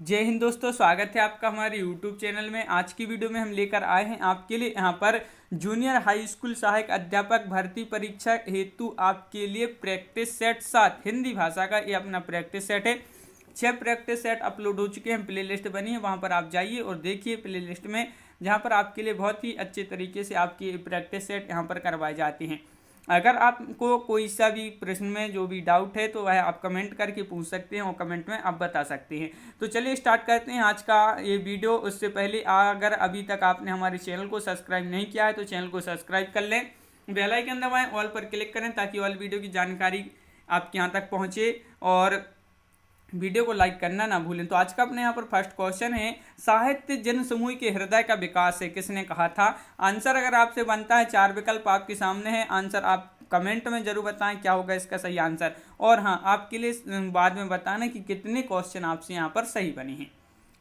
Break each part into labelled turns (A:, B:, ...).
A: जय हिंद दोस्तों, स्वागत है आपका हमारे YouTube चैनल में। आज की वीडियो में हम लेकर आए हैं आपके लिए यहाँ पर जूनियर हाई स्कूल सहायक अध्यापक भर्ती परीक्षा हेतु आपके लिए प्रैक्टिस सेट 7 हिंदी भाषा का ये अपना प्रैक्टिस सेट है। 6 प्रैक्टिस सेट अपलोड हो चुके हैं, प्ले लिस्ट बनी है, वहाँ पर आप जाइए और देखिए प्ले लिस्ट में, जहाँ पर आपके लिए बहुत ही अच्छे तरीके से आपकी प्रैक्टिस सेट यहाँ पर करवाए जाते हैं। अगर आपको कोई सा भी प्रश्न में जो भी डाउट है तो वह आप कमेंट करके पूछ सकते हैं और कमेंट में आप बता सकते हैं। तो चलिए स्टार्ट करते हैं आज का ये वीडियो। उससे पहले अगर अभी तक आपने हमारे चैनल को सब्सक्राइब नहीं किया है तो चैनल को सब्सक्राइब कर लें, बेल आइकन दबाएं, ऑल पर क्लिक करें ताकि ऑल वीडियो की जानकारी आपके यहाँ तक पहुँचे और वीडियो को लाइक करना ना भूलें। तो आज का अपने यहाँ पर फर्स्ट क्वेश्चन है, साहित्य जन समूह के हृदय का विकास है, किसने कहा था? आंसर अगर आपसे बनता है, 4 विकल्प आपके सामने है, आंसर आप कमेंट में जरूर बताएं क्या होगा इसका सही आंसर। और हाँ, आपके लिए बाद में बताना कि कितने क्वेश्चन आपसे यहाँ पर सही बने हैं।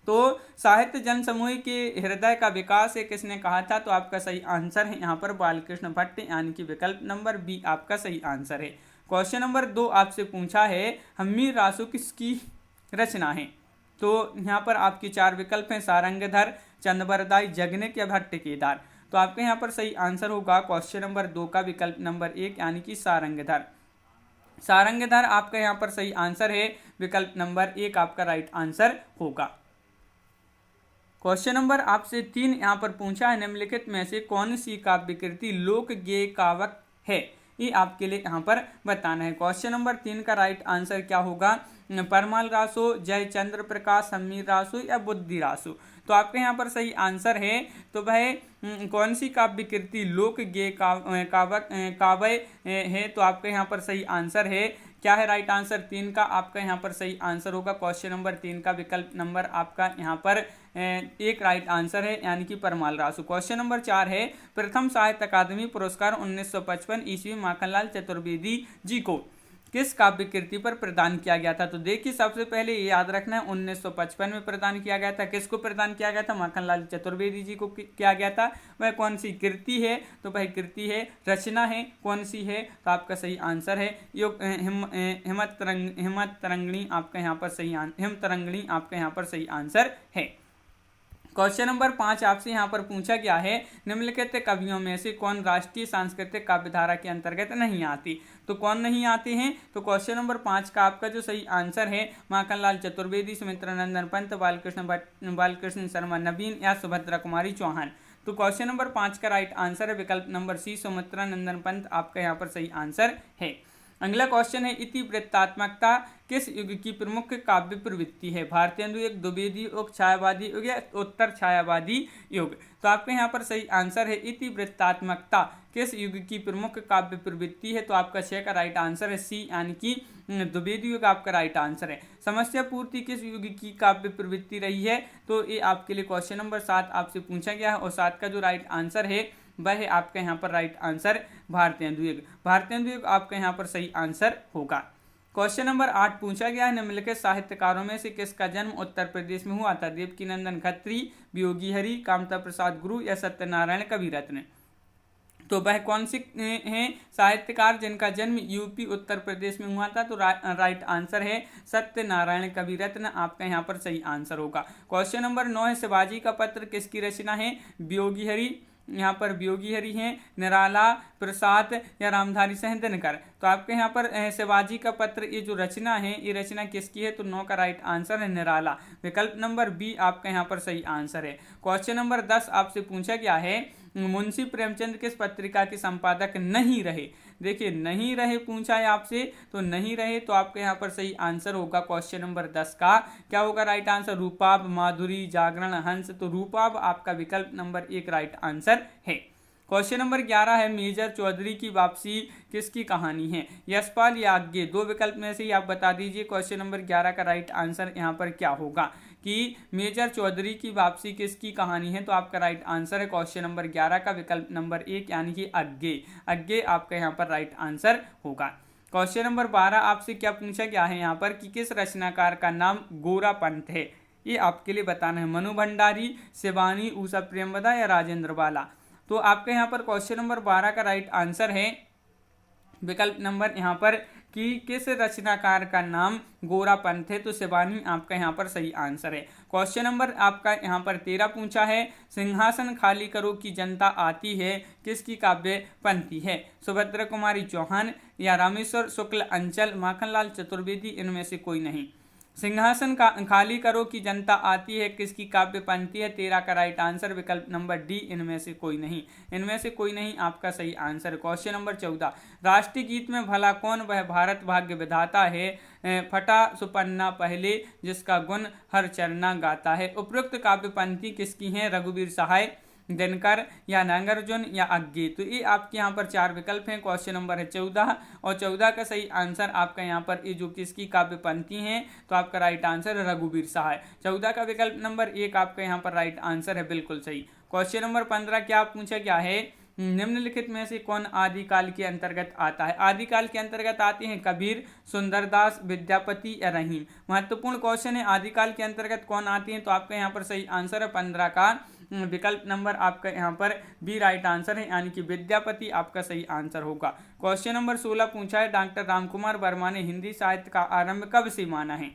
A: तो साहित्य जन समूह के हृदय का विकास है, किसने कहा था? तो आपका सही आंसर है यहाँ पर बालकृष्ण भट्ट, यानी कि विकल्प नंबर बी आपका सही आंसर है। क्वेश्चन नंबर 2 आपसे पूछा है, हम्मीर रासो किसकी रचना है? तो यहाँ पर आपके 4 विकल्प हैं, सारंगधर, चंदबरदाई, जगनिक या भट्ट केदार। तो आपके यहाँ पर सही आंसर होगा क्वेश्चन नंबर 2 का विकल्प नंबर 1, यानी कि सारंगधर। सारंगधर आपका यहाँ पर सही आंसर है, विकल्प नंबर 1 आपका राइट आंसर होगा। क्वेश्चन नंबर आपसे 3 यहाँ पर पूछा है, निम्नलिखित में से कौन सी काव्य कृति लोक गेय काव्य है? ये आपके लिए यहाँ पर बताना है। क्वेश्चन नंबर 3 का राइट आंसर क्या होगा? परमाल रासो, जयचंद्र प्रकाश, हम्मीर रासो या बुद्धि रासो। तो आपके यहाँ पर सही आंसर है, तो वह कौन सी काव्य कृति लोक गेय काव्य है? तो आपके यहाँ पर सही आंसर है, क्या है राइट आंसर? 3 का आपका यहाँ पर सही आंसर होगा। क्वेश्चन नंबर 3 का विकल्प नंबर आपका यहाँ पर 1 राइट आंसर है, यानी कि परमाल रासो। क्वेश्चन नंबर 4 है, प्रथम साहित्य अकादमी पुरस्कार 1955 ईस्वी माखनलाल चतुर्वेदी जी को किस काव्य कृति पर प्रदान किया गया था? तो देखिए, सबसे पहले ये याद रखना है, 1955 में प्रदान किया गया था। किसको प्रदान किया गया था? माखनलाल चतुर्वेदी जी को किया गया था। वह कौन सी कृति है? तो वह कृति है, रचना है, कौन सी है? तो आपका सही आंसर है हिमत तरंगिणी आपका यहाँ पर सही हिम तरंगिणी आपका यहाँ पर सही आंसर है। क्वेश्चन नंबर 5 आपसे यहाँ पर पूछा गया है, निम्नलिखित कवियों में से कौन राष्ट्रीय सांस्कृतिक काव्यधारा के अंतर्गत नहीं आती? तो कौन नहीं आते हैं? तो क्वेश्चन नंबर 5 का आपका जो सही आंसर है, माखनलाल चतुर्वेदी, सुमित्रानंदन पंत, बालकृष्ण शर्मा नवीन या सुभद्रा कुमारी चौहान। तो क्वेश्चन नंबर 5 का राइट आंसर है, विकल्प नंबर सी, सुमित्रानंदन पंत आपका यहाँ पर सही आंसर है। अगला क्वेश्चन है, इतिवृत्तात्मकता किस युग की प्रमुख काव्य प्रवृत्ति है? भारतेंदु युग, द्विवेदी युग, छायावादी युग या उत्तर छायावादी युग? तो आपके यहाँ पर सही आंसर है, इतिवृत्तात्मकता किस युग की प्रमुख काव्य प्रवृत्ति है? तो आपका 6 का राइट आंसर है सी, यानी कि द्विवेदी युग आपका राइट आंसर है। समस्या पूर्ति किस युग की काव्य प्रवृत्ति रही है? तो ये आपके लिए क्वेश्चन नंबर 7 आपसे पूछा गया है और 7 का जो राइट आंसर है वह है आपका यहाँ पर राइट आंसर भारतेंदु युग। भारतेंदु युग आपका यहाँ पर सही आंसर होगा। क्वेश्चन नंबर 8 पूछा गया है, निम्नलिखित साहित्यकारों में से किसका जन्म उत्तर प्रदेश में हुआ था? देवकीनंदन खत्री, वियोगी हरि, कामता प्रसाद गुरु या सत्यनारायण कविरत्न? तो वह कौन से हैं साहित्यकार जिनका जन्म यूपी उत्तर प्रदेश में हुआ था? तो राइट आंसर है सत्यनारायण कविरत्न आपका यहाँ पर सही आंसर होगा। क्वेश्चन नंबर 9 है, शिवाजी का पत्र किसकी रचना है? वियोगी हरि, यहाँ पर वियोगी हरि हैं, निराला प्रसाद या रामधारी सिंह दिनकर? तो आपके यहाँ पर शिवाजी का पत्र ये जो रचना है, ये रचना किसकी है? तो 9 का राइट आंसर है निराला, विकल्प नंबर बी आपका यहाँ पर सही आंसर है। क्वेश्चन नंबर 10 आपसे पूछा गया है, मुंशी प्रेमचंद किस पत्रिका के संपादक नहीं रहे? देखिए, नहीं रहे पूछा है आपसे, तो नहीं रहे तो आपके यहाँ पर सही आंसर होगा क्वेश्चन नंबर 10 का क्या होगा राइट आंसर? रूपाब, माधुरी, जागरण, हंस। तो रूपाब आपका विकल्प नंबर 1 राइट आंसर है। क्वेश्चन नंबर 11 है, मेजर चौधरी की वापसी किसकी कहानी है? यशपाल या आज्ञे? 2 विकल्प में से ही आप बता दीजिए क्वेश्चन नंबर 11 का राइट आंसर यहाँ पर क्या होगा कि मेजर चौधरी की वापसी किसकी कहानी है? तो आपका राइट आंसर है क्वेश्चन नंबर 11 का विकल्प नंबर 1, यानी कि अज्ञे। अज्ञे आपका यहाँ पर राइट आंसर होगा। क्वेश्चन नंबर 12 आपसे क्या पूछा गया है यहाँ पर कि किस रचनाकार का नाम गोरा पंथ है? ये आपके लिए बताना है, मनु भंडारी, शिवानी, उषा प्रेमवदा या राजेंद्र बाला? तो आपके यहाँ पर क्वेश्चन नंबर 12 का राइट आंसर है विकल्प नंबर यहाँ पर कि किस रचनाकार का नाम गोरापंथ है, तो शिवानी आपका यहाँ पर सही आंसर है। क्वेश्चन नंबर आपका यहाँ पर 13 पूछा है, सिंहासन खाली करो की जनता आती है, किसकी काव्य पंक्ति है? सुभद्रा कुमारी चौहान या रामेश्वर शुक्ल अंचल, माखनलाल चतुर्वेदी, इनमें से कोई नहीं। सिंहासन का खाली करो की जनता आती है किसकी काव्य पंक्ति है? 13 का राइट आंसर विकल्प नंबर डी, इनमें से कोई नहीं। इनमें से कोई नहीं आपका सही आंसर। क्वेश्चन नंबर 14, राष्ट्रीय गीत में भला कौन वह भारत भाग्य विधाता है, फटा सुपन्ना पहले जिसका गुण हर चरना गाता है? उपरोक्त काव्य पंक्ति किसकी है? रघुवीर सहाय, दिनकर या नागार्जुन या अज्ञे। तो ये आपके यहाँ पर 4 विकल्प हैं। क्वेश्चन नंबर है 14 और 14 का सही आंसर आपका यहाँ पर ये जो किसकी काव्य पंक्ति है, तो आपका राइट आंसर है रघुवीर सहाय। 14 का विकल्प नंबर 1 आपका यहाँ पर राइट आंसर है, बिल्कुल सही। क्वेश्चन नंबर 15 क्या पूछा गया है, निम्नलिखित में से कौन आदिकाल के अंतर्गत आता है? आदिकाल के अंतर्गत आते हैं कबीर, सुंदरदास, विद्यापति या रहीम। महत्वपूर्ण क्वेश्चन है, आदिकाल के अंतर्गत कौन आते हैं, तो आपका यहाँ पर सही आंसर है 15 का विकल्प नंबर आपका यहाँ पर बी राइट आंसर है, यानी कि विद्यापति आपका सही आंसर होगा। क्वेश्चन नंबर 16 पूछा है, डॉक्टर रामकुमार वर्मा ने हिंदी साहित्य का आरंभ कब से माना है?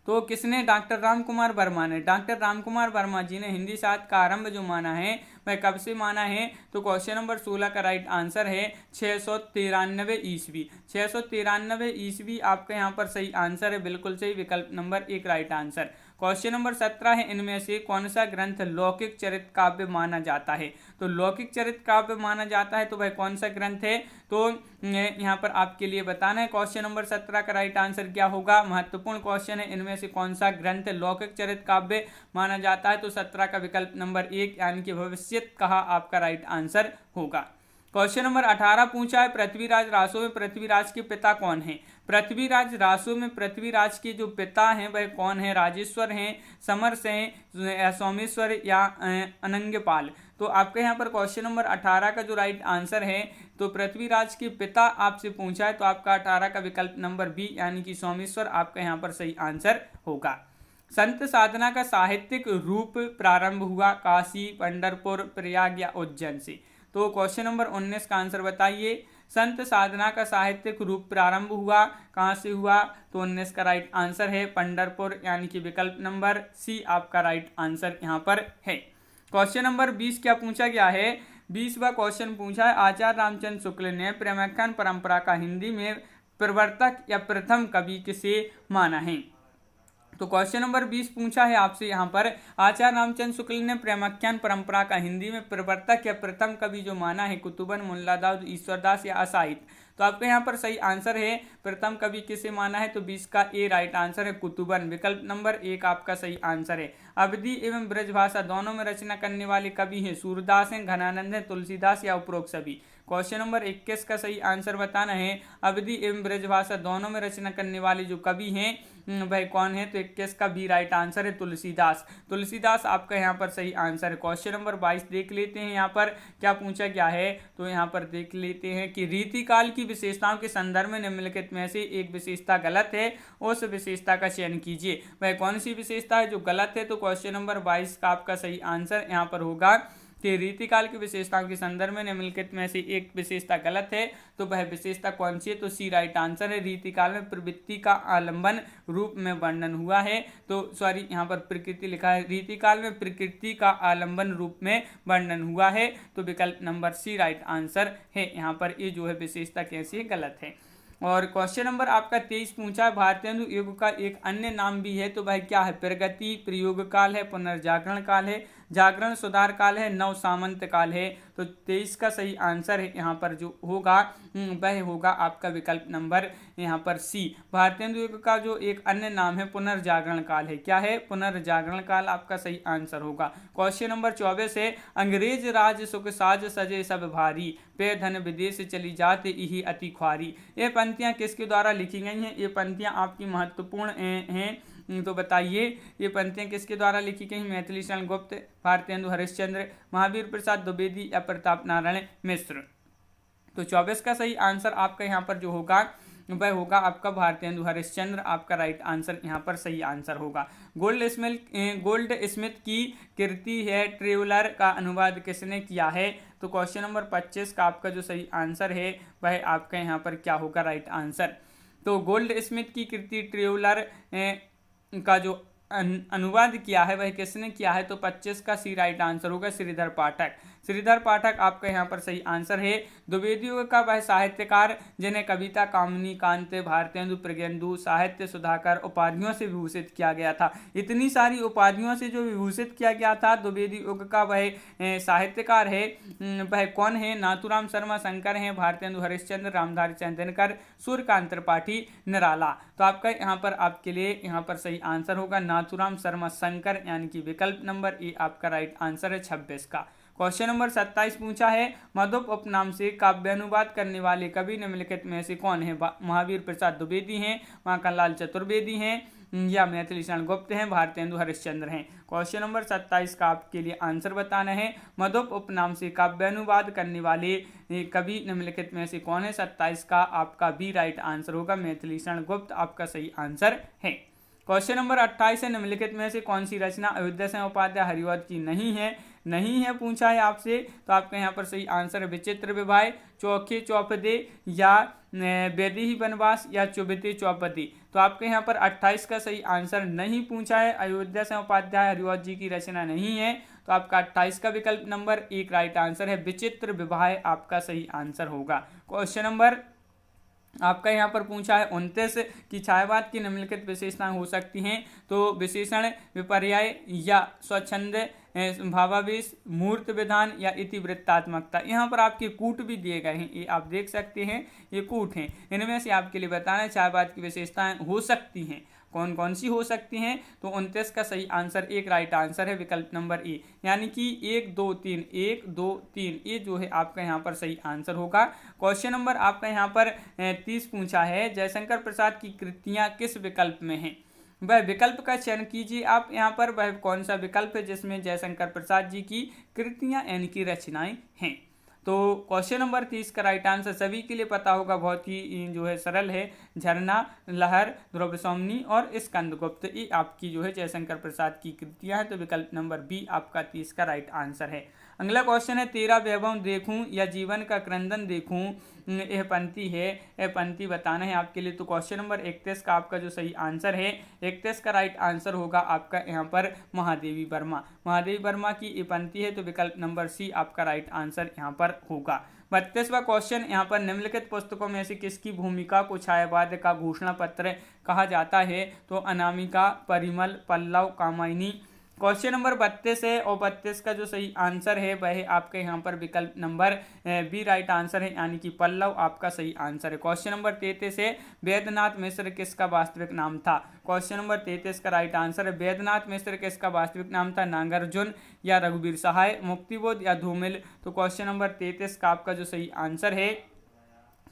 A: तो किसने? डॉक्टर रामकुमार वर्मा ने। डॉक्टर रामकुमार वर्मा जी ने हिंदी साहित्य का आरंभ जो माना है वह कब से माना है? तो क्वेश्चन नंबर 16 का राइट आंसर है 693 ईस्वी। 693 ईस्वी आपका यहाँ पर सही आंसर है, बिल्कुल सही, विकल्प number 1 right answer. Question number 17 है, इनमें से कौन सा ग्रंथ लौकिक चरित काव्य माना जाता है? तो लौकिक चरित काव्य माना जाता है तो वह कौन सा ग्रंथ है? तो यहाँ पर आपके लिए बताना है। क्वेश्चन नंबर 17 का राइट आंसर क्या होगा? महत्वपूर्ण क्वेश्चन है, इनमें से कौन सा ग्रंथ लौकिक चरित काव्य माना जाता है? तो 17 का विकल्प नंबर 1 यानी कि भविष्यत कहा आपका राइट आंसर होगा। क्वेश्चन नंबर 18 पूछा है, पृथ्वीराज रासो में पृथ्वीराज के पिता कौन है? पृथ्वीराज रासो में पृथ्वीराज के जो पिता हैं वह कौन है? राजेश्वर हैं, समरस हैं, सोमेश्वर या अनंगपाल। तो आपके यहाँ पर क्वेश्चन नंबर 18 का जो राइट आंसर है, तो पृथ्वीराज के पिता आपसे पूछा है, तो आपका 18 का विकल्प नंबर बी यानी कि सोमेश्वर आपका यहाँ पर सही आंसर होगा। संत साधना का साहित्यिक रूप प्रारंभ हुआ काशी, पंढरपुर, प्रयाग या उज्जैन से? तो क्वेश्चन नंबर 19 का आंसर बताइए। संत साधना का साहित्यिक रूप प्रारंभ हुआ कहाँ से हुआ? तो 19 का राइट आंसर है पंढरपुर, यानी कि विकल्प नंबर सी आपका राइट आंसर यहाँ पर है। क्वेश्चन नंबर 20 क्या पूछा गया है? 20वां क्वेश्चन पूछा है, आचार्य रामचंद्र शुक्ल ने प्रेमाख्यान परंपरा का हिंदी में प्रवर्तक या प्रथम कवि किसे माना है? तो क्वेश्चन नंबर 20 पूछा है आपसे यहाँ पर, आचार्य रामचंद्र शुक्ल ने प्रेमाख्यान परंपरा का हिंदी में प्रवर्तक या प्रथम कवि जो माना है कुतुबन, मुल्लादाऊद, ईश्वरदास या असाहित? तो आपके यहाँ पर सही आंसर है प्रथम कवि किसे माना है? तो 20 का ए राइट आंसर है कुतुबन, विकल्प नंबर 1 आपका सही आंसर है। अवधी एवं ब्रजभाषा दोनों में रचना करने वाले कवि हैं सूरदास हैं, घनानंद हैं, तुलसीदास या उपरोक्त सभी? क्वेश्चन नंबर 21 का सही आंसर बताना है। अवधी एवं ब्रजभाषा दोनों में रचना करने वाले जो कवि हैं भाई कौन है? तो 21 का बी राइट आंसर है तुलसीदास। तुलसीदास आपका यहाँ पर सही आंसर है। क्वेश्चन नंबर 22 देख लेते हैं यहाँ पर क्या पूछा गया है, तो यहाँ पर देख लेते हैं कि रीतिकाल की विशेषताओं के संदर्भ में निम्नलिखित में से एक विशेषता गलत है, उस विशेषता का चयन कीजिए। वह कौन सी विशेषता है जो गलत है? तो क्वेश्चन नंबर 22 का आपका सही आंसर यहाँ पर होगा कि रीतिकाल की विशेषताओं के संदर्भ में निम्नलिखित में से एक विशेषता गलत है, तो वह विशेषता कौन सी है? तो सी राइट आंसर है। रीतिकाल में प्रवृत्ति का आलंबन रूप में वर्णन हुआ है, तो सॉरी यहाँ पर प्रकृति लिखा है, रीतिकाल में प्रकृति का आलंबन रूप में वर्णन हुआ है, तो विकल्प नंबर सी राइट आंसर है। यहाँ पर ये जो है विशेषता कैसी है? गलत है। और क्वेश्चन नंबर आपका 23 पूछा है, भारतेंदु युग का एक अन्य नाम भी है, तो वह क्या है? प्रगति, प्रयोग काल है, पुनर्जागरण काल है, जागरण सुधार काल है, नव सामंत काल है? तो 23 का सही आंसर है यहाँ पर जो होगा वह होगा आपका विकल्प नंबर यहाँ पर सी। भारतेंदु युग का जो एक अन्य नाम है पुनर्जागरण काल है। क्या है? पुनर्जागरण काल आपका सही आंसर होगा। क्वेश्चन नंबर 24 है, अंग्रेज राज सुख साज सजे सब भारी, पे धन विदेश चली जाते यही अति ख्वारी। ये पंक्तियाँ किसके द्वारा लिखी गई हैं? ये पंक्तियाँ आपकी महत्वपूर्ण हैं, तो बताइए ये पंक्तियाँ किसके द्वारा लिखी गई? मैथिली शरण गुप्त, भारतेंदु हरिश्चंद्र, महावीर प्रसाद द्विवेदी या प्रताप नारायण मिश्र? तो 24 का सही आंसर आपका यहाँ पर जो होगा वह होगा आपका भारतेंदु हरिश्चंद्र, आपका राइट आंसर यहाँ पर सही आंसर होगा। गोल्ड स्मिथ की कृति है ट्रेवलर का अनुवाद किसने किया है? तो क्वेश्चन नंबर 25 का आपका जो सही आंसर है वह आपका यहाँ पर क्या होगा राइट आंसर। तो गोल्ड स्मिथ की कृति ट्रेवलर का जो अनुवाद किया है वह किसने किया है, तो 25 का सी राइट आंसर होगा श्रीधर पाठक। श्रीधर पाठक आपका यहाँ पर सही आंसर है। द्विवेदी युग का वह साहित्यकार जिन्हें कविता, कामिनी, कांते, भारतेंदु, प्रज्ञेंदु, साहित्य सुधाकर उपाधियों से विभूषित किया गया था। इतनी सारी उपाधियों से जो विभूषित किया गया था द्विवेदी युग का वह साहित्यकार है, वह कौन है, नाथूराम शर्मा शंकर हैं, भारतेंदु हरिश्चंद्र, रामधारी सिंह दिनकर, सूर्यकांत त्रिपाठी निराला। तो आपका यहाँ पर आपके लिए यहाँ पर सही आंसर होगा नाथूराम शर्मा शंकर, यानी कि विकल्प नंबर ए आपका राइट आंसर है 26 का। क्वेश्चन नंबर 27 पूछा है मधुप उपनाम से काव्यानुवाद करने वाले कवि निम्नलिखित में से कौन है। महावीर प्रसाद द्विवेदी हैं, माखनलाल चतुर्वेदी हैं, या मैथिली शरण गुप्त हैं, भारतेंदु हरिश्चंद्र हैं। क्वेश्चन नंबर 27 का आपके लिए आंसर बताना है। मधुप उपनाम से काव्यानुवाद करने वाले कवि निम्नलिखित में से कौन है। 27 का आपका भी राइट आंसर होगा मैथिली शरण गुप्त, आपका सही आंसर है। क्वेश्चन नंबर 28 है निम्नलिखित में से कौन सी रचना अयोध्या सिंह उपाध्याय हरिवंश की नहीं है पूछा है आपसे। तो आपका यहाँ पर सही आंसर है विचित्र विवाह, चौखे चौपदे, या वैदेही वनवास, या चुभते चौपदी। तो आपके यहाँ पर 28 का सही आंसर नहीं पूछा है, अयोध्या सिंह उपाध्याय हरिवंश जी की रचना नहीं है। तो आपका 28 का विकल्प नंबर एक राइट आंसर है विचित्र विवाह, आपका सही आंसर होगा। क्वेश्चन नंबर आपका यहाँ पर पूछा है 29 की छायावाद की निम्नलिखित विशेषताएं हो सकती हैं। तो विशेषण, विपर्याय, या स्वच्छंद, भावावेश, मूर्त विधान, या इतिवृत्तात्मकता। यहाँ पर आपके कूट भी दिए गए हैं, ये आप देख सकते हैं, ये कूट हैं। इनमें से आपके लिए बताना छायावाद की विशेषताएं हो सकती हैं, कौन कौन सी हो सकती हैं। तो 29 का सही आंसर एक राइट आंसर है विकल्प नंबर ए, यानी कि 1 2 3 1 2 3 ये जो है आपका यहाँ पर सही आंसर होगा। क्वेश्चन नंबर आपका यहाँ पर 30 पूछा है जयशंकर प्रसाद की कृतियाँ किस विकल्प में हैं। वह विकल्प का चयन कीजिए आप यहाँ पर, वह कौन सा विकल्प है जिसमें जयशंकर प्रसाद जी की कृतियाँ यानी कि रचनाएं हैं। तो क्वेश्चन नंबर 30 का राइट आंसर सभी के लिए पता होगा, बहुत ही जो है सरल है, झरना, लहर, ध्रुव सौमनी और स्कंदगुप्त, ये आपकी जो है जयशंकर प्रसाद की कृतियां हैं। तो विकल्प नंबर बी आपका 30 का राइट आंसर है। अगला क्वेश्चन है तेरा वैभव देखूं या जीवन का क्रंदन देखूं, यह पंक्ति है, यह पंक्ति बताना है आपके लिए। तो क्वेश्चन नंबर 31 का आपका जो सही आंसर है 31 का राइट आंसर होगा आपका यहाँ पर महादेवी वर्मा। महादेवी वर्मा की ये पंक्ति है, तो विकल्प नंबर सी आपका राइट आंसर यहाँ पर होगा। 32वां क्वेश्चन यहाँ पर निम्नलिखित पुस्तकों में से किसकी भूमिका को छायावाद का घोषणा पत्र कहा जाता है। तो अनामिका, परिमल, पल्लव, कामायनी। क्वेश्चन नंबर 32 है और 32 का जो सही आंसर है वह आपके यहाँ पर विकल्प नंबर बी राइट आंसर है, यानी कि पल्लव आपका सही आंसर है। क्वेश्चन नंबर 33 है वैद्यनाथ मिश्र किसका वास्तविक नाम था। क्वेश्चन नंबर 33 का राइट आंसर है वैद्यनाथ मिश्र किसका वास्तविक नाम था, नागार्जुन, या रघुवीर सहाय, मुक्तिबोध, या धूमिल। तो क्वेश्चन नंबर 33 का आपका जो सही आंसर है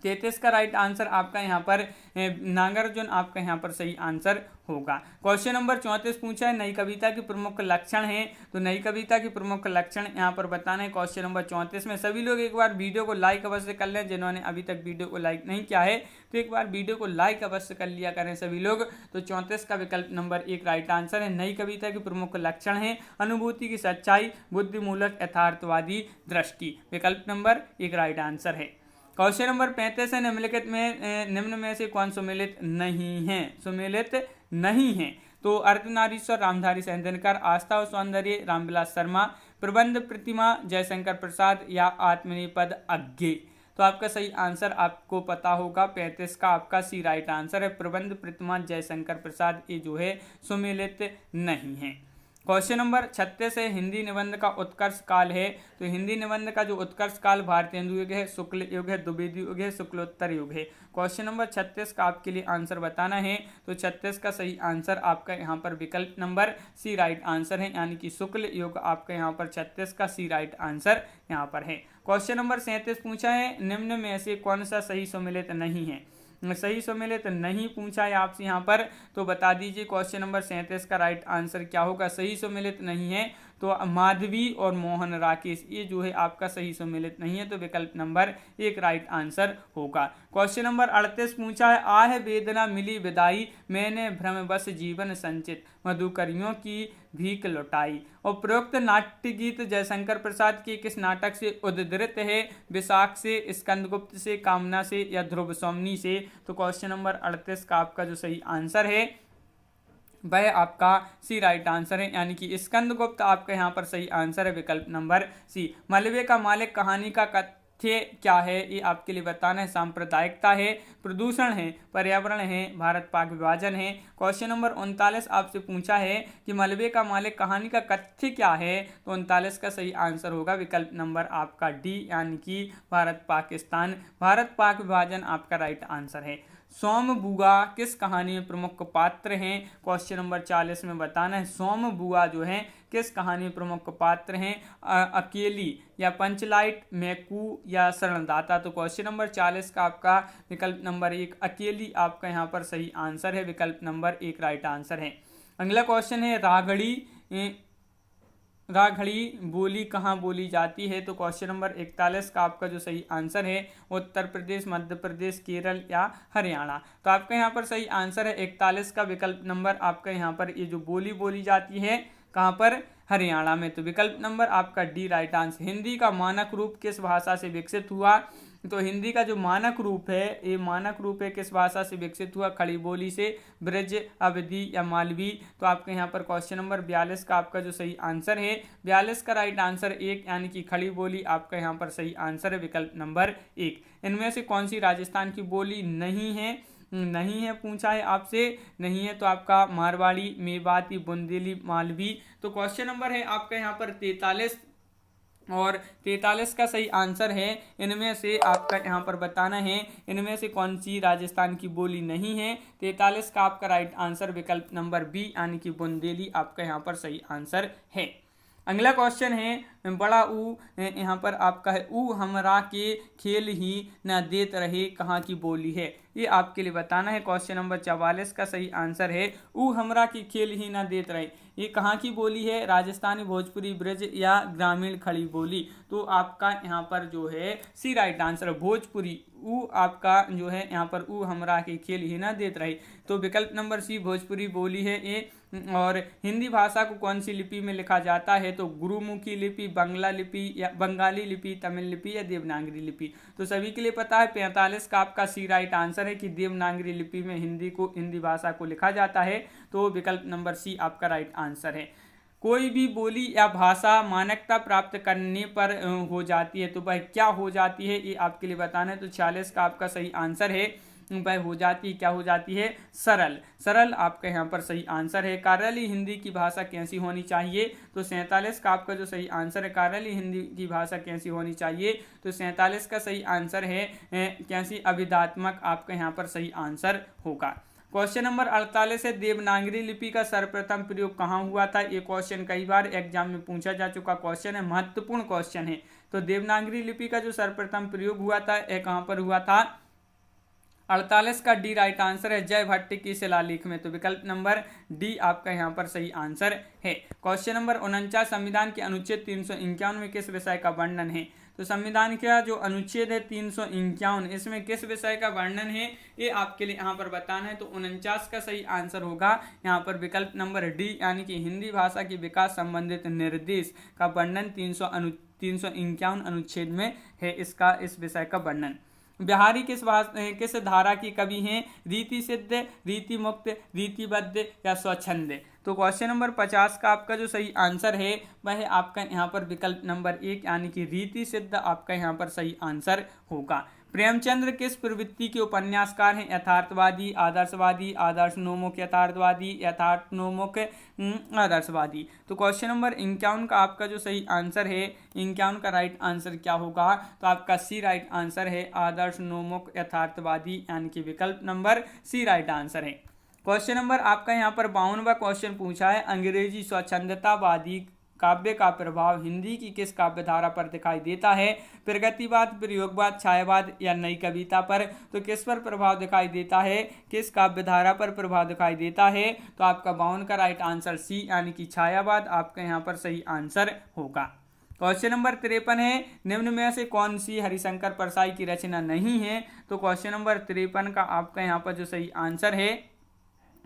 A: 33 का राइट आंसर आपका यहाँ पर नागार्जुन आपका यहाँ पर सही आंसर होगा। क्वेश्चन नंबर 34 पूछा है नई कविता की प्रमुख लक्षण है। तो नई कविता की प्रमुख लक्षण यहाँ पर बताना है क्वेश्चन नंबर 34 में। सभी लोग एक बार वीडियो को लाइक अवश्य कर लें, जिन्होंने अभी तक वीडियो को लाइक नहीं किया है तो एक बार वीडियो को लाइक अवश्य कर लिया करें सभी लोग। तो 34 का विकल्प नंबर एक राइट आंसर है। नई कविता की प्रमुख लक्षण है अनुभूति की सच्चाई, बुद्धिमूलक यथार्थवादी दृष्टि, विकल्प नंबर एक राइट आंसर है। क्वेश्चन नंबर 35 है निम्न में से कौन सुमेलित नहीं है। सुमेलित नहीं है तो अर्धनारीश्वर रामधारी सिंह दिनकर, आस्था और सौंदर्य रामविलास शर्मा, प्रबंध प्रतिमा जयशंकर प्रसाद, या आत्मनिपद अज्ञे। तो आपका सही आंसर आपको पता होगा 35 का आपका सी राइट आंसर है प्रबंध प्रतिमा जयशंकर प्रसाद, ये जो है सुमेलित नहीं है। क्वेश्चन नंबर 36 है हिंदी निबंध का उत्कर्ष काल है। तो हिंदी निबंध का जो उत्कर्ष काल भारतेंदु युग है, शुक्ल युग है, द्विवेदी युग है, शुक्लोत्तर युग है। क्वेश्चन नंबर 36 का आपके लिए आंसर बताना है। तो 36 का सही आंसर आपका यहाँ पर विकल्प नंबर सी राइट आंसर है, यानी कि शुक्ल युग आपका यहाँ पर 36 का सी राइट आंसर यहाँ पर है। क्वेश्चन नंबर 37 पूछा है निम्न में से कौन सा सही सम्मिलित नहीं है। सही सम्मिलित नहीं पूछा है आपसे यहाँ पर, तो बता दीजिए क्वेश्चन नंबर 37 का राइट आंसर क्या होगा। सही सम्मिलित नहीं है तो माधवी और मोहन राकेश, ये जो है आपका सही सम्मिलित नहीं है, तो विकल्प नंबर 1 राइट आंसर होगा। क्वेश्चन नंबर 38 पूछा है, आह वेदना मिली विदाई, मैंने भ्रमवश जीवन संचित, मधुकरियों की भीख लौटाई। और प्रयुक्त नाट्य गीत जयशंकर प्रसाद के किस नाटक से उद्धृत है? विशाख से, स्कंदगुप्त से, कामना से या ध्रुव सोमनी से? तो क्वेश्चन नंबर 38 का आपका जो सही आंसर है वह आपका सी राइट आंसर है, यानी कि स्कंदगुप्त आपका यहाँ पर सही आंसर है, विकल्प नंबर सी। मलबे का मालिक कहानी का तथ्य क्या है? ये आपके लिए बताना है। सांप्रदायिकता है, प्रदूषण है, पर्यावरण है, भारत पाक विभाजन है। क्वेश्चन नंबर 39 आपसे पूछा है कि मलबे का मालिक कहानी का तथ्य क्या है? तो 39 का सही आंसर होगा विकल्प नंबर आपका डी, यानी कि भारत पाकिस्तान, भारत पाक विभाजन आपका राइट आंसर है। सोम बुआ किस कहानी में प्रमुख पात्र हैं? क्वेश्चन नंबर 40 में बताना है। सोम बुआ जो है किस कहानी में प्रमुख पात्र हैं? अकेली या पंचलाइट, मैकू या शरणदाता? तो क्वेश्चन नंबर 40 का आपका विकल्प नंबर 1 अकेली आपका यहाँ पर सही आंसर है, विकल्प नंबर 1 राइट आंसर है। अगला क्वेश्चन है, राघड़ी बोली कहाँ बोली जाती है? तो क्वेश्चन नंबर 41 का आपका जो सही आंसर है उत्तर प्रदेश, मध्य प्रदेश, केरल या हरियाणा? तो आपका यहाँ पर सही आंसर है 41 का विकल्प नंबर आपका यहाँ पर ये जो बोली बोली जाती है कहाँ पर? हरियाणा में। तो विकल्प नंबर आपका डी राइट आंसर। हिंदी का मानक रूप किस भाषा से विकसित हुआ? तो हिंदी का जो मानक रूप है, ये मानक रूप है किस भाषा से विकसित हुआ? खड़ी बोली से, ब्रज, अवधी या मालवी? तो आपके यहाँ पर क्वेश्चन नंबर 42 का आपका जो सही आंसर है, 42 का राइट आंसर 1, यानी कि खड़ी बोली आपका यहाँ पर सही आंसर है, विकल्प नंबर 1। इनमें से कौन सी राजस्थान की बोली नहीं है? पूछा है आपसे, नहीं है तो आपका मारवाड़ी, मेवाती, बुंदेली, मालवी। तो क्वेश्चन नंबर है आपका यहाँ पर 43 और 43 का सही आंसर है। इनमें से आपका यहाँ पर बताना है इनमें से कौन सी राजस्थान की बोली नहीं है। 43 का आपका राइट आंसर विकल्प नंबर बी, यानी कि बुंदेली आपका यहाँ पर सही आंसर है। अगला क्वेश्चन है, बड़ा ऊ यहाँ पर आपका है, ऊ हमरा के खेल ही न देत रहे कहाँ की बोली है? ये आपके लिए बताना है। क्वेश्चन नंबर 44 का सही आंसर है, ऊ हमरा की खेल ही न देत रहे, ये कहाँ की बोली है? राजस्थानी, भोजपुरी, ब्रज या ग्रामीण खड़ी बोली? तो आपका यहाँ पर जो है सी राइट आंसर, भोजपुरी। ऊ आपका जो है यहाँ पर ऊ हमरा के खेल ही ना देत रहे, तो विकल्प नंबर सी भोजपुरी बोली है ये। और हिंदी भाषा को कौन सी लिपि में लिखा जाता है? तो गुरुमुखी लिपि, बंगला लिपि या बंगाली लिपि, तमिल लिपि या देवनागरी लिपि? तो सभी के लिए पता है 45 का आपका सी राइट आंसर है कि देवनागरी लिपि में हिंदी भाषा को लिखा जाता है, तो विकल्प नंबर सी आपका राइट आंसर है। कोई भी बोली या भाषा मानकता प्राप्त करने पर हो जाती है, तो वह क्या हो जाती है? ये आपके लिए बताना है। तो 46 का आपका सही आंसर है, वह हो जाती है, क्या हो जाती है? सरल। सरल आपका यहाँ पर सही आंसर है। कार्यली हिंदी की भाषा कैसी होनी चाहिए? तो 47 का आपका जो सही आंसर है, कार्यली हिंदी की भाषा कैसी होनी चाहिए? तो 47 का सही आंसर है कैसी? अभिधात्मक आपका यहाँ पर सही आंसर होगा। क्वेश्चन नंबर 48 है, देवनागरी लिपि का सर्वप्रथम प्रयोग कहाँ हुआ था? ये क्वेश्चन कई बार एग्जाम में पूछा जा चुका क्वेश्चन है, महत्वपूर्ण क्वेश्चन है। तो देवनागरी लिपि का जो सर्वप्रथम प्रयोग हुआ था, यह कहाँ पर हुआ था? 48 का डी राइट आंसर है, जय भट्ट की शिलालेख में। तो विकल्प नंबर डी आपका यहाँ पर सही आंसर है। क्वेश्चन नंबर 49, संविधान के अनुच्छेद 351 में किस विषय का वर्णन है? तो संविधान का जो अनुच्छेद है 351, इसमें किस विषय का वर्णन है? ये आपके लिए यहाँ पर बताना है। तो 49 का सही आंसर होगा यहाँ पर विकल्प नंबर डी, यानी कि हिंदी भाषा के विकास संबंधित निर्देश का वर्णन 351 अनुच्छेद में है, इसका इस विषय का वर्णन। बिहारी किस धारा की कवि हैं? रीति सिद्ध, रीति मुक्त, रीतिबद्ध या स्वच्छंद? तो क्वेश्चन नंबर 50 का आपका जो सही आंसर है वह है आपका यहाँ पर विकल्प नंबर 1, यानी कि रीति सिद्ध आपका यहाँ पर सही आंसर होगा। प्रेमचंद्र किस प्रवृत्ति के उपन्यासकार हैं? यथार्थवादी, आदर्शवादी, आदर्शोन्मुख यथार्थवादी, यथार्थोन्मुख आदर्शवादी? तो क्वेश्चन नंबर 51 का आपका जो सही आंसर है, 51 का राइट आंसर क्या होगा? तो आपका सी राइट आंसर है, आदर्शोन्मुख यथार्थवादी, यानी कि विकल्प नंबर सी राइट आंसर है। क्वेश्चन नंबर आपका यहाँ पर 52वां क्वेश्चन पूछा है, अंग्रेजी स्वच्छंदतावादी काव्य का प्रभाव हिंदी की किस काव्य धारा पर दिखाई देता है? प्रगतिवाद, प्रयोगवाद, छायावाद या नई कविता पर? तो किस पर प्रभाव दिखाई देता है? किस काव्य धारा पर प्रभाव दिखाई देता है? तो आपका 52 का राइट आंसर सी यानी कि छायावाद आपका यहाँ पर सही आंसर होगा। क्वेश्चन नंबर 53 है, निम्न में से कौन सी हरिशंकर परसाई की रचना नहीं है? तो क्वेश्चन नंबर 53 का आपका यहाँ पर जो सही आंसर है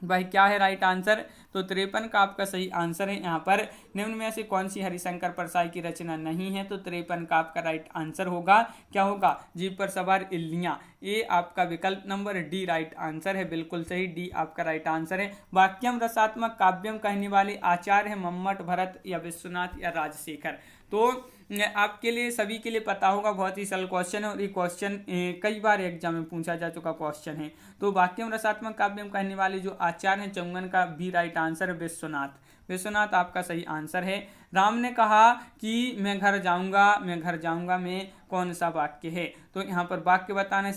A: भाई क्या है राइट आंसर? तो 53 का आपका सही आंसर है यहाँ पर निम्न में से कौन सी हरिशंकर परसाई की रचना नहीं है? तो 53 का आपका राइट आंसर होगा क्या होगा? जीभ पर सवार इल्लियां। ये आपका विकल्प नंबर डी राइट आंसर है, बिल्कुल सही, डी आपका राइट आंसर है। वाक्यम रसात्मक काव्यम कहने वाले आचार्य है मम्मट, भरत या विश्वनाथ या राजशेखर? तो आपके लिए सभी के लिए पता होगा, बहुत ही सरल क्वेश्चन है और ये क्वेश्चन कई बार एग्जाम में पूछा जा चुका क्वेश्चन है। तो वाक्यम रसात्मक काव्यम कहने वाले जो आचार्य हैं चौंगन का भी राइट आंसर है विश्वनाथ। विश्वनाथ आपका सही आंसर है। राम ने कहा कि मैं घर जाऊंगा में कौन सा वाक्य है? तो यहाँ पर वाक्य बताना है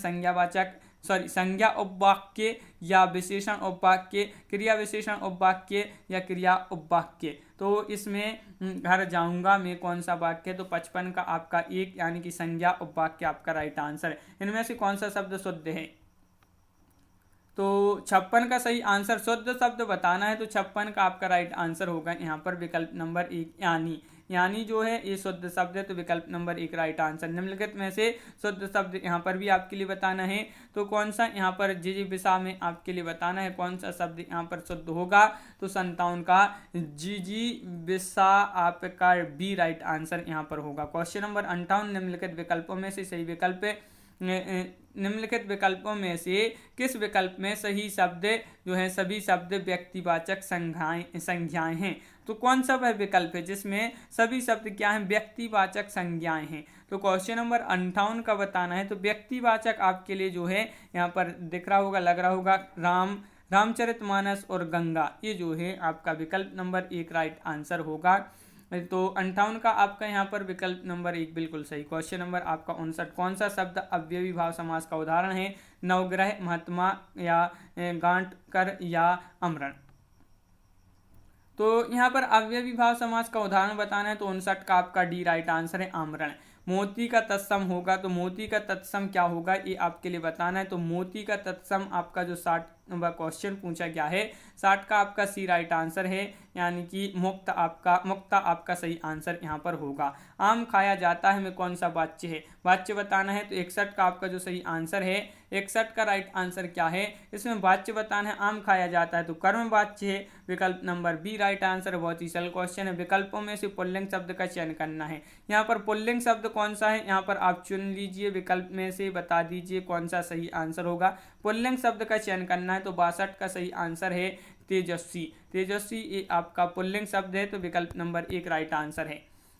A: संज्ञा उपवाक्य या विशेषण उपवाक्य, क्रिया विशेषण उपवाक्य या क्रिया उपवाक्य। तो इसमें घर जाऊंगा में कौन सा वाक्य? तो 55 का आपका 1 यानी कि संज्ञा उपवाक्य आपका राइट आंसर है। इनमें से कौन सा शब्द शुद्ध है? तो 56 का सही आंसर शुद्ध शब्द बताना है, तो 56 का आपका राइट आंसर होगा यहाँ पर विकल्प नंबर 1 यानी जो है ये शुद्ध शब्द है, तो विकल्प नंबर 1 राइट आंसर। निम्नलिखित में से शुद्ध शब्द यहाँ पर भी आपके लिए बताना है, तो कौन सा यहाँ पर जिजीविषा में आपके लिए बताना है कौन सा शब्द यहाँ पर शुद्ध होगा? तो 57 का जिजीविषा आपका बी राइट आंसर यहाँ पर होगा। क्वेश्चन नंबर 58, निम्नलिखित विकल्पों में से सही विकल्प निम्नलिखित विकल्पों में से किस विकल्प में सही शब्द जो है सभी शब्द व्यक्तिवाचक संज्ञाएं हैं? तो कौन सा वह विकल्प है जिसमें सभी शब्द क्या हैं? व्यक्तिवाचक संज्ञाएं हैं। तो क्वेश्चन नंबर 58 का बताना है, तो व्यक्तिवाचक आपके लिए जो है यहाँ पर दिख रहा होगा, लग रहा होगा रामचरितमानस और गंगा, ये जो है आपका विकल्प नंबर 1 राइट आंसर होगा। तो 58 का आपका यहाँ पर विकल्प नंबर 1 बिल्कुल सही। क्वेश्चन नंबर आपका 59, कौन सा शब्द अव्ययी भाव समास का उदाहरण है? नवग्रह, महात्मा या गांठकर या अमरण? तो यहाँ पर अव्ययी भाव समास का उदाहरण बताना है, तो 59 का आपका डी राइट आंसर है आमरण। मोती का तत्सम होगा, तो मोती का तत्सम क्या होगा ये आपके लिए बताना है। तो मोती का तत्सम आपका जो 60 नंबर क्वेश्चन पूछा गया है 60 का आपका सी राइट आंसर है, यानी कि मुक्ता आपका सही आंसर यहाँ पर होगा। आम खाया जाता है में कौन सा वाच्य है? वाच्य बताना है, तो 61 का आपका जो सही आंसर है 61 का राइट आंसर क्या है? इसमें वाच्य बताना है, आम खाया जाता है तो कर्म वाच्य है, विकल्प नंबर बी राइट आंसर। बहुत ही सरल क्वेश्चन है। विकल्पों में से पुल्लिंग शब्द का चयन करना है। यहाँ पर पुल्लिंग शब्द कौन सा है? यहाँ पर आप चुन लीजिए, विकल्प में से बता दीजिए कौन सा सही आंसर होगा। पुल्लिंग शब्द का चयन करना है, तो 62 का सही आंसर है तेजस्वी ये आपका पुल्लिंग शब्द है, तो विकल्प नंबर 1 राइट आंसर है।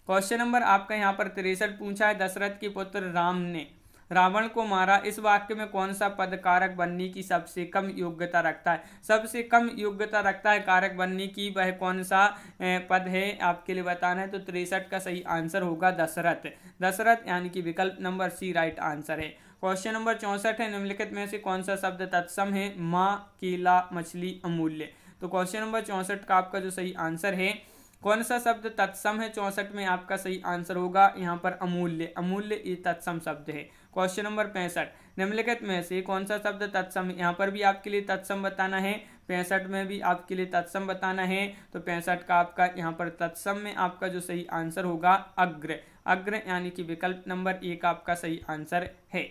A: क्वेश्चन नंबर आपका यहाँ पर 63 पूछा है, दशरथ के पुत्र राम ने रावण को मारा, इस वाक्य में कौन सा पद कारक बनने की सबसे कम योग्यता रखता है? सबसे कम योग्यता रखता है कारक बनने की, वह कौन सा पद है आपके लिए बताना है। तो 63 का सही आंसर होगा दशरथ यानी कि विकल्प नंबर सी राइट आंसर है। क्वेश्चन नंबर 64 है, निम्नलिखित में से कौन सा शब्द तत्सम है? माँ, केला, मछली, अमूल्य। तो क्वेश्चन नंबर 64 का आपका जो सही आंसर है, कौन सा शब्द तत्सम है? 64 में आपका सही आंसर होगा यहाँ पर अमूल्य ये तत्सम शब्द है। क्वेश्चन नंबर 65, निम्नलिखित में से कौन सा शब्द तत्सम? यहाँ पर भी आपके लिए तत्सम बताना है, 65 में भी आपके लिए तत्सम बताना है। तो 65 का आपका यहाँ पर तत्सम में आपका जो सही आंसर होगा अग्र यानी कि विकल्प नंबर 1 आपका सही आंसर है।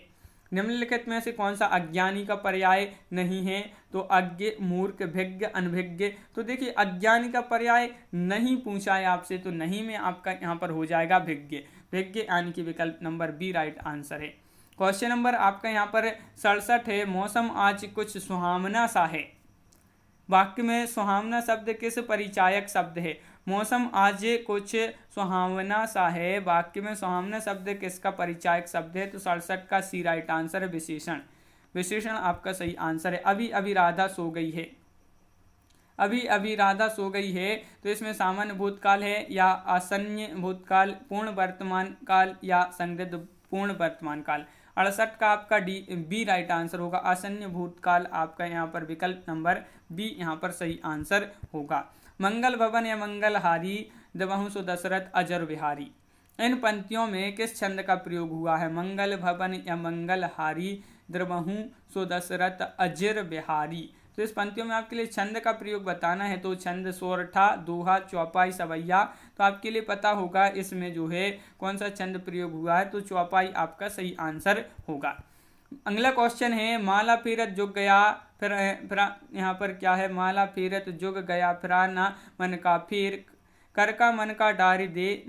A: निम्नलिखित में से कौन सा अज्ञानी का पर्याय नहीं है? तो अज्ञ, मूर्ख, भिज्ञ, अनभिज्ञ। तो देखिए अज्ञानी का पर्याय नहीं पूछा है आपसे, तो नहीं में आपका यहाँ पर हो जाएगा भिज्ञ यानी कि विकल्प नंबर बी राइट आंसर है। क्वेश्चन नंबर आपका यहाँ पर 67 है, मौसम आज कुछ सुहावना सा है, वाक्य में सुहावना शब्द किस परिचायक शब्द है? मौसम आज कुछ सुहावना सा है, वाक्य में सुहावना शब्द किसका परिचायक शब्द है? तो 67 का सी राइट आंसर है विशेषण आपका सही आंसर है। अभी राधा सो गई है, तो इसमें सामान्य भूतकाल है या आसन्न भूतकाल, पूर्ण वर्तमान काल या संदिग्ध पूर्ण वर्तमान काल? 68 का आपका बी राइट आंसर होगा, आसन्न भूतकाल आपका यहाँ पर विकल्प नंबर बी यहाँ पर सही आंसर होगा। मंगल भवन या मंगलहारी द्रवहु सो दशरथ अजर बिहारी। इन पंक्तियों में किस छंद का प्रयोग हुआ है? मंगल भवन या मंगलहारी, द्रवहु सो दशरथ अजर बिहारी। तो इस पंक्तियों में आपके लिए छंद का प्रयोग बताना है, तो छंद सोरठा, दोहा, चौपाई, सवैया। तो आपके लिए पता होगा इसमें जो है कौन सा छंद प्रयोग हुआ है, तो चौपाई आपका सही आंसर होगा। अगला क्वेश्चन है, माला फेरत जुग गया फिर यहाँ पर क्या है? माला फेरत जुग गया फिरा ना मन का फेर, कर का मन का डारी दे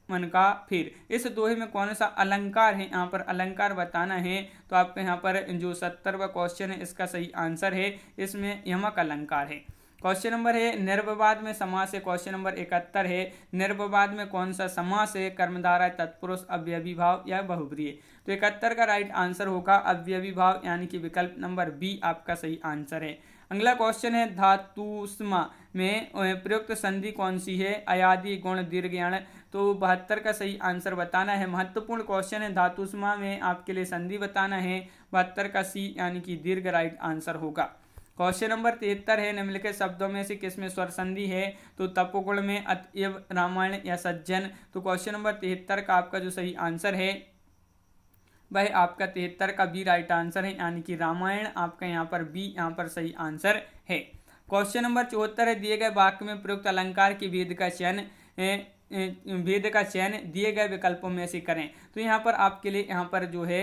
A: मन का फिर। इस दोहे में कौन सा अलंकार है? यहाँ पर अलंकार बताना है। तो आपके यहाँ पर जो 70वां क्वेश्चन है इसका सही आंसर है, इसमें यमक अलंकार है। क्वेश्चन नंबर है, निर्विवाद में समास है। क्वेश्चन नंबर 71 है, निर्विवाद में कौन सा समास है? कर्मधारय, तत्पुरुष, अव्ययी भाव या बहुब्रीहि। तो 71 का राइट आंसर होगा अव्ययी भाव, यानी कि विकल्प नंबर बी आपका सही आंसर है। अगला क्वेश्चन है, धातुष्मा में प्रयुक्त संधि कौन सी है? अयादि, गुण, दीर्घयण। तो 72 का सही आंसर बताना है। महत्वपूर्ण क्वेश्चन है, धातुष्मा में आपके लिए संधि बताना है। 72 का सी यानी कि दीर्घ राइट आंसर होगा। क्वेश्चन नंबर 73 है, निम्नलिखित शब्दों में से किसमें स्वर संधि है? तो तपोगुण में, अतएव, रामायण या सज्जन। तो क्वेश्चन नंबर 73 का आपका जो सही आंसर है वह आपका 73 का बी राइट आंसर है, यानी कि रामायण आपका यहाँ पर बी यहाँ पर सही आंसर है। क्वेश्चन नंबर 74 है, दिए गए वाक्य में प्रयुक्त अलंकार की भेद का चयन दिए गए विकल्पों में से करें। तो यहाँ पर आपके लिए यहाँ पर जो है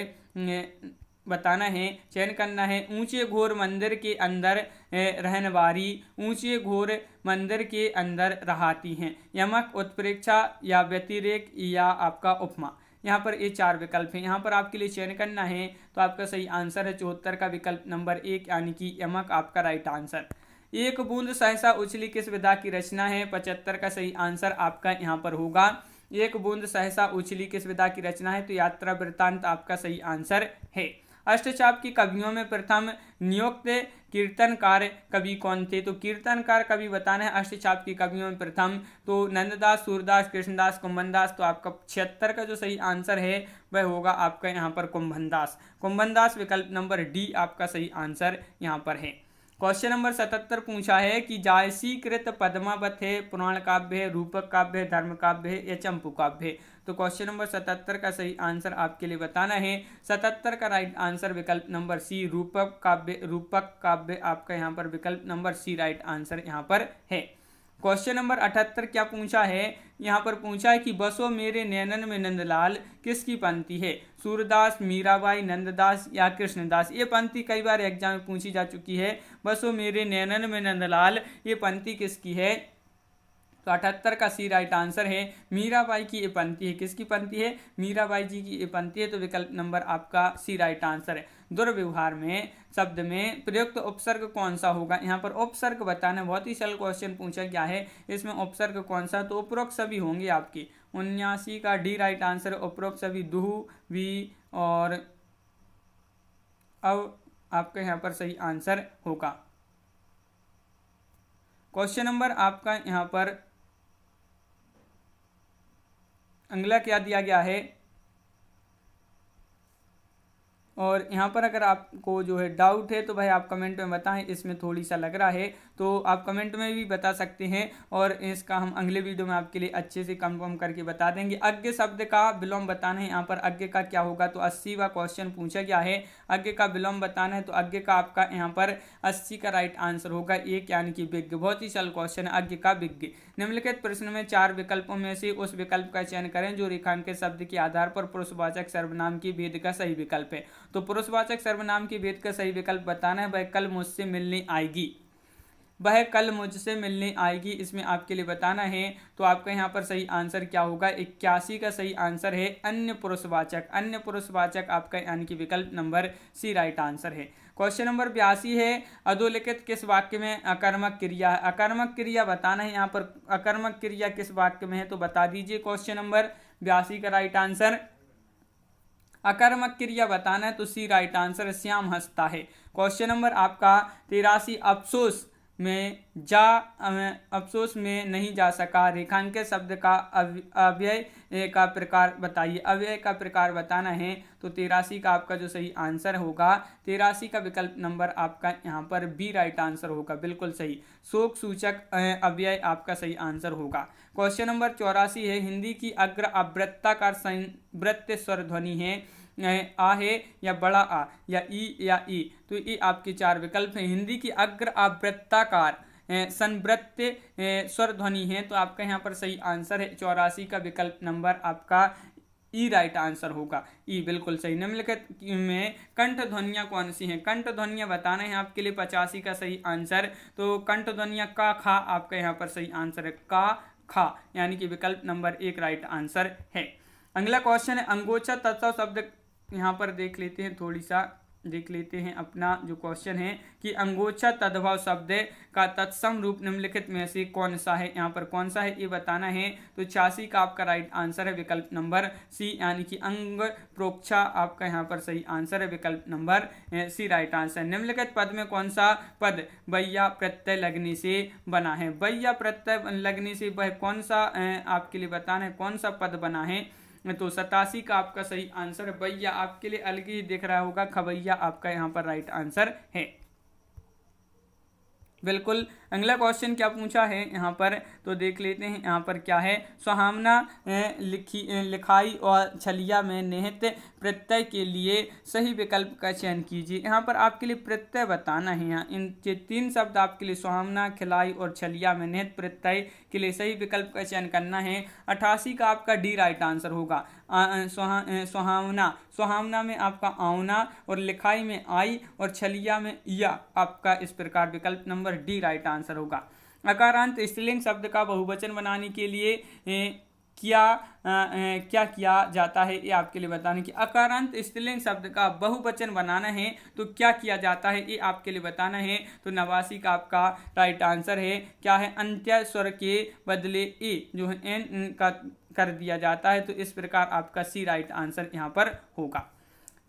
A: बताना है, चयन करना है। ऊंचे घोर मंदिर के अंदर रहनवारी, ऊंचे घोर मंदिर के अंदर रहाती हैं। यमक, उत्प्रेक्षा या व्यतिरेक या आपका उपमा। यहाँ पर ये 4 विकल्प हैं, यहाँ पर आपके लिए चयन करना है। तो आपका सही आंसर है 74 का विकल्प नंबर 1, यानी कि यमक आपका राइट आंसर। एक बूंद सहसा उछली किस विधा की रचना है? 75 का सही आंसर आपका यहाँ पर होगा। एक बूंद सहसा उछली किस विधा की रचना है? तो यात्रा वृत्तांत आपका सही आंसर है। अष्टचाप की कवियों में प्रथम नियुक्त कीर्तनकार कवि कौन थे? तो कीर्तनकार कवि बताना है अष्टचाप की कवियों में प्रथम। तो नंददास, सूरदास, कृष्णदास, कुंभनदास। तो आपका 76 का जो सही आंसर है वह होगा आपका यहाँ पर कुंभनदास। कुंभनदास विकल्प नंबर डी आपका सही आंसर यहाँ पर है। क्वेश्चन नंबर 77 पूछा है कि जायसीकृत पद्मावत है, पुराण काव्य है, रूपक काव्य है, धर्म काव्य है या चंपू काव्य है। तो क्वेश्चन नंबर 77 का सही आंसर आपके लिए बताना है। 77 का राइट आंसर विकल्प नंबर सी रूपक काव्य आपका यहाँ पर विकल्प नंबर सी राइट आंसर यहाँ पर है। क्वेश्चन नंबर 78 क्या पूछा है? यहाँ पर पूछा है कि बसो मेरे नैनन में नंदलाल किसकी पंक्ति है? सूरदास, मीराबाई, नंददास या कृष्णदास। ये पंक्ति कई बार एग्जाम में पूछी जा चुकी है। बसो मेरे नैनन में नंदलाल, ये पंक्ति किसकी है? तो 78 का सी राइट आंसर है। मीराबाई की ये पंक्ति है। किसकी पंक्ति है? मीराबाई जी की ये पंक्ति है। तो विकल्प नंबर आपका सी राइट आंसर है। दुर्व्यवहार में शब्द में प्रयुक्त उपसर्ग कौन सा होगा? यहाँ पर उपसर्ग बताना, बहुत ही सरल क्वेश्चन पूछा गया है। इसमें उपसर्ग कौन सा? तो उपरोक्त सभी होंगे आपकी। 79 का डी राइट आंसर है। उपरोक्त सभी दुहु, वी और अब आपका यहाँ पर सही आंसर होगा। क्वेश्चन नंबर आपका यहाँ पर अगला क्या दिया गया है? और यहाँ पर अगर आपको जो है डाउट है तो भाई आप कमेंट में बताएं, इसमें थोड़ी सा लग रहा है तो आप कमेंट में भी बता सकते हैं और इसका हम अगले वीडियो में आपके लिए अच्छे से कंफर्म करके बता देंगे। अज्ञ शब्द का विलोम बताना है। यहाँ पर अज्ञ का क्या होगा? तो 80वां क्वेश्चन पूछा गया है। अज्ञ का विलोम बताना है तो अज्ञ का आपका यहाँ पर 80 का राइट आंसर होगा 1, यानी कि विज्ञ। बहुत ही सरल क्वेश्चन है, अज्ञ का विज्ञ। निम्नलिखित प्रश्न में 4 विकल्पों में से उस विकल्प का चयन करें जो रेखांकित शब्द के आधार पर पुरुषवाचक सर्वनाम की भेद का सही विकल्प है। तो पुरुषवाचक सर्वनाम की भेद का सही विकल्प बताना है। वह कल मुझसे मिलने आएगी, वह कल मुझसे मिलने आएगी, इसमें आपके लिए बताना है। तो आपका यहाँ पर सही आंसर क्या होगा? 81 का सही आंसर है अन्य पुरुषवाचक। अन्य पुरुषवाचक आपका यानी कि विकल्प नंबर सी राइट आंसर है। क्वेश्चन नंबर 82 है, अधोलिखित किस वाक्य में अकर्मक क्रिया है? अकर्मक क्रिया बताना है। यहाँ पर अकर्मक क्रिया किस वाक्य में है तो बता दीजिए। क्वेश्चन नंबर 82 का राइट आंसर अकर्मक क्रिया बताना है तो सी राइट आंसर श्याम हंसता है। क्वेश्चन नंबर आपका 83, अफसोस में जा अफसोस में नहीं जा सका। रेखांकित शब्द का अव्यय का प्रकार बताइए। अव्यय का प्रकार बताना है तो 83 का आपका जो सही आंसर होगा, 83 का विकल्प नंबर आपका यहाँ पर बी राइट आंसर होगा, बिल्कुल सही। शोक सूचक अव्यय आपका सही आंसर होगा। क्वेश्चन नंबर 84 है, हिंदी की अग्र आवृत्ताकार संवृत्त स्वर ध्वनि है आ है या बड़ा आ या ई। तो ये आपके चार विकल्प हैं। हिंदी की अग्र आवृत्ताकार संवृत्त स्वर ध्वनि है तो आपका यहाँ पर सही आंसर है 84 का विकल्प नंबर आपका ई राइट आंसर होगा, ई बिल्कुल सही। निम्नलिखित में कंठ ध्वनियाँ कौन सी हैं? कंठ ध्वनियाँ बताना है आपके लिए 85 का सही आंसर। तो कंठ ध्वनियाँ का खा आपका यहाँ पर सही आंसर है, का खा, यानी कि विकल्प नंबर 1 राइट आंसर है। अगला क्वेश्चन है, अंगोचा तत्सम शब्द यहाँ पर देख लेते हैं, थोड़ी सा देख लेते हैं अपना जो क्वेश्चन है कि अंगोचा तद्भव शब्द का तत्सम रूप निम्नलिखित में से कौन सा है? यहाँ पर कौन सा है ये बताना है। तो 86 का आपका राइट आंसर है विकल्प नंबर सी, यानी कि अंग प्रोक्षा आपका यहाँ पर सही आंसर है, विकल्प नंबर सी राइट आंसर। निम्नलिखित पद में कौन सा पद बैया प्रत्यय लगने से बना है? बैया प्रत्यय लगने से वह कौन सा आपके लिए बताना है कौन सा पद बना है? तो 87 का आपका सही आंसर है भैया, आपके लिए अलग ही दिख रहा होगा, खबैया आपका यहाँ पर राइट आंसर है, बिल्कुल। अगला क्वेश्चन क्या पूछा है यहाँ पर तो देख लेते हैं। यहाँ पर क्या है, सुहावना लिखाई और छलिया में निहित प्रत्यय के लिए सही विकल्प का चयन कीजिए। यहाँ पर आपके लिए प्रत्यय बताना है। यहाँ इन 3 शब्द आपके लिए सुहावना, खिलाई और छलिया में निहित प्रत्यय के लिए सही विकल्प का चयन करना है। 88 का आपका डी राइट आंसर होगा। सुहावना में आपका आउना और लिखाई में आई और छलिया में या, आपका इस प्रकार विकल्प नंबर डी राइट आंसर होगा। अकारांत स्त्रीलिंग शब्द का बहुवचन बनाने के लिए क्या किया जाता है ये आपके लिए बताने की। अकारांत स्त्रीलिंग शब्द का बहुवचन बनाना है तो क्या किया जाता है ये आपके लिए बताना है। तो 89 का आपका राइट आंसर है क्या है, अंत्य स्वर के बदले ए जो है एन का कर दिया जाता है। तो इस प्रकार आपका सी राइट आंसर यहाँ पर होगा।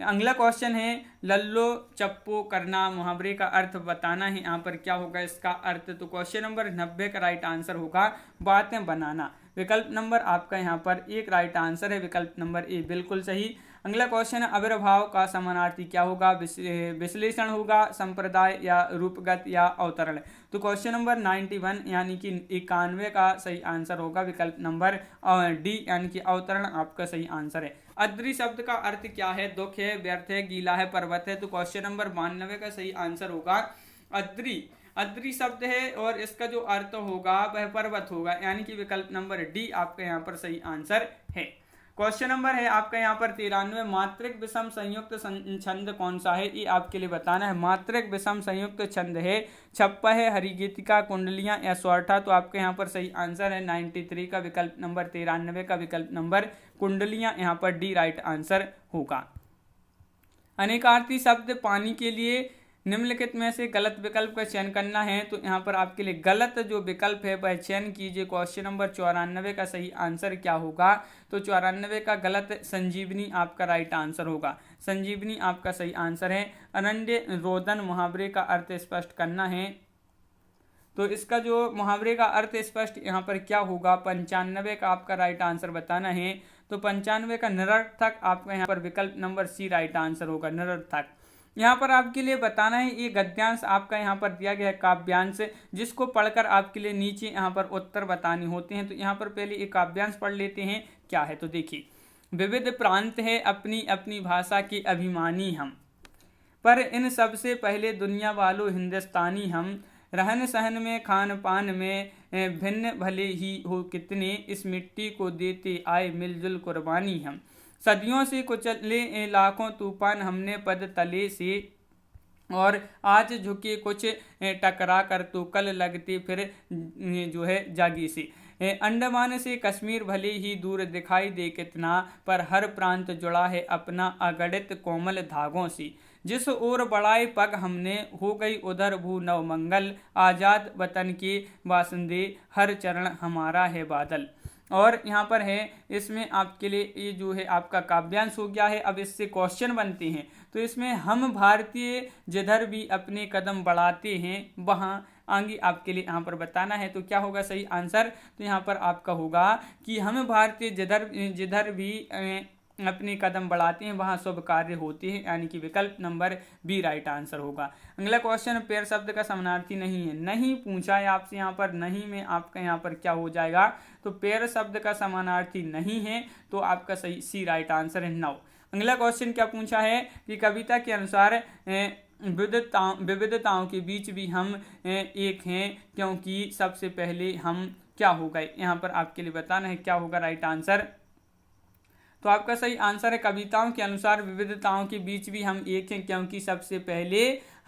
A: अगला क्वेश्चन है, लल्लो चप्पो करना मुहावरे का अर्थ बताना है। यहाँ पर क्या होगा इसका अर्थ? तो क्वेश्चन नंबर 90 का राइट आंसर होगा बातें बनाना, विकल्प नंबर आपका यहाँ पर 1 राइट आंसर है, विकल्प नंबर ए बिल्कुल सही। अगला क्वेश्चन है, आविर्भाव का समानार्थी क्या होगा? विश्लेषण होगा, संप्रदाय या रूपगत या अवतरण। तो क्वेश्चन नंबर 91 यानी कि 91 का सही आंसर होगा, विकल्प नंबर डी यानी कि अवतरण आपका सही आंसर है। अद्री शब्द का अर्थ क्या है? दुख है, व्यर्थ है, गीला है, पर्वत है। तो क्वेश्चन नंबर 92 का सही आंसर होगा अद्री शब्द है और इसका जो अर्थ होगा वह पर्वत होगा, यानी कि विकल्प नंबर डी आपका यहाँ पर सही आंसर है। क्वेश्चन नंबर है आपका यहाँ पर 93, मात्रिक विषम संयुक्त छंद कौन सा है ये आपके लिए बताना है। मात्रिक विषम संयुक्त छंद है छप्पा है, हरिगीतिका, कुंडलियां या सौरठा। तो आपके यहाँ पर सही आंसर है 93 का विकल्प नंबर 93 का विकल्प नंबर कुंडलियां, यहाँ पर डी राइट आंसर होगा। अनेकार्थी शब्द पानी के लिए निम्नलिखित में से गलत विकल्प का चयन करना है। तो यहाँ पर आपके लिए गलत जो विकल्प है वह चयन कीजिए। क्वेश्चन नंबर 94 का सही आंसर क्या होगा? तो 94 का गलत संजीवनी आपका राइट आंसर होगा, संजीवनी आपका सही आंसर है। अरण्य रोदन मुहावरे का अर्थ स्पष्ट करना है। तो इसका जो मुहावरे का अर्थ स्पष्ट यहाँ पर क्या होगा? 95 का आपका राइट आंसर बताना है। तो 95 का निरर्थक आपका यहाँ पर विकल्प नंबर सी राइट आंसर होगा, निरर्थक। यहाँ पर आपके लिए बताना है, ये गद्यांश आपका यहाँ पर दिया गया है काव्यांश, जिसको पढ़कर आपके लिए नीचे यहाँ पर उत्तर बताने होते हैं। तो यहाँ पर पहले एक काव्यांश पढ़ लेते हैं क्या है। तो देखिए, विविध प्रांत है अपनी अपनी भाषा के अभिमानी हम, पर इन सबसे पहले दुनिया वालों हिंदुस्तानी हम, रहन सहन में खान पान में भिन्न भले ही हो कितने, इस मिट्टी को देते आए मिलजुल कुर्बानी हम, सदियों से कुचले लाखों तूफान हमने पद तले से, और आज झुके कुछ टकरा कर तो कल लगते फिर जो है जागी से, अंडमान से कश्मीर भले ही दूर दिखाई दे कितना, पर हर प्रांत जुड़ा है अपना अगणित कोमल धागों से, जिस ओर बढ़ाए पग हमने हो गई उधर भू नव मंगल, आज़ाद वतन के बासिंदे हर चरण हमारा है बादल। और यहाँ पर है, इसमें आपके लिए ये जो है आपका काव्यांश हो गया है। अब इससे क्वेश्चन बनते हैं। तो इसमें हम भारतीय जिधर भी अपने कदम बढ़ाते हैं वहाँ आगे आपके लिए यहाँ पर बताना है। तो क्या होगा सही आंसर, तो यहाँ पर आपका होगा कि हम भारतीय जिधर भी अपने कदम बढ़ाते हैं वहाँ शुभ कार्य होते हैं, यानी कि विकल्प नंबर बी राइट आंसर होगा। अगला क्वेश्चन, पेड़ शब्द का समानार्थी नहीं है। नहीं पूछा है आपसे यहाँ पर, नहीं में आपका यहाँ पर क्या हो जाएगा, तो पेड़ शब्द का समानार्थी नहीं है, तो आपका सही सी राइट आंसर है 9। अगला क्वेश्चन क्या पूछा है कि कविता के अनुसार विविधताओं के बीच भी हम एक हैं, क्योंकि सबसे पहले हम क्या हो गए, यहाँ पर आपके लिए बताना है क्या होगा राइट आंसर। तो आपका सही आंसर है कविताओं के अनुसार विविधताओं के बीच भी हम एक हैं, क्योंकि सबसे पहले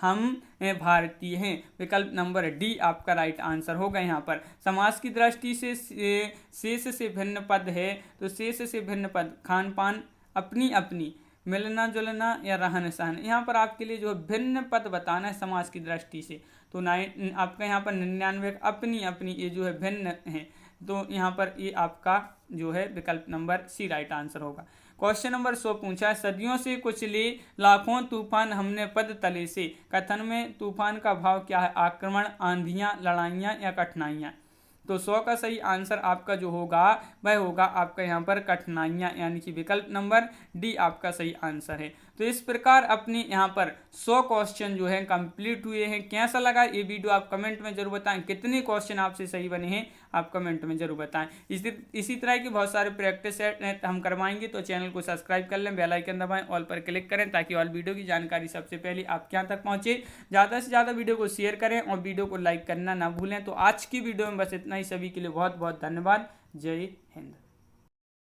A: हम भारतीय हैं। विकल्प नंबर डी आपका राइट आंसर होगा। यहाँ पर समास की दृष्टि से शेष से भिन्न पद है, तो शेष से भिन्न पद खान पान, अपनी अपनी, मिलना जुलना या रहन सहन। यहाँ पर आपके लिए जो भिन्न पद बताना है समास की दृष्टि से, तो आपका यहाँ पर 99 अपनी अपनी, ये जो है भिन्न है, तो यहाँ पर ये आपका जो है विकल्प नंबर सी राइट आंसर होगा। क्वेश्चन नंबर 100 पूछा है, सदियों से कुचले लाखों तूफान हमने पद तले से। कथन में तूफान का भाव क्या है, आक्रमण, आंधियां, लड़ाइयाँ या कठिनाइयाँ। तो 100 का सही आंसर आपका जो होगा वह होगा आपका यहाँ पर कठिनाइयाँ, यानी कि विकल्प नंबर डी आपका सही आंसर है। तो इस प्रकार अपने यहाँ पर 100 क्वेश्चन जो है कंप्लीट हुए हैं। कैसा लगा ये वीडियो आप कमेंट में जरूर बताएं, कितने क्वेश्चन आपसे सही बने हैं आप कमेंट में जरूर बताएं। इसी तरह की बहुत सारे प्रैक्टिस हम करवाएंगे, तो चैनल को सब्सक्राइब कर लें, बेल आइकन दबाएं, ऑल पर क्लिक करें, ताकि ऑल वीडियो की जानकारी सबसे पहले आपके यहाँ तक पहुँचे। ज़्यादा से ज़्यादा वीडियो को शेयर करें और वीडियो को लाइक करना ना भूलें। तो आज की वीडियो में बस इतना ही। सभी के लिए बहुत बहुत धन्यवाद। जय हिंद।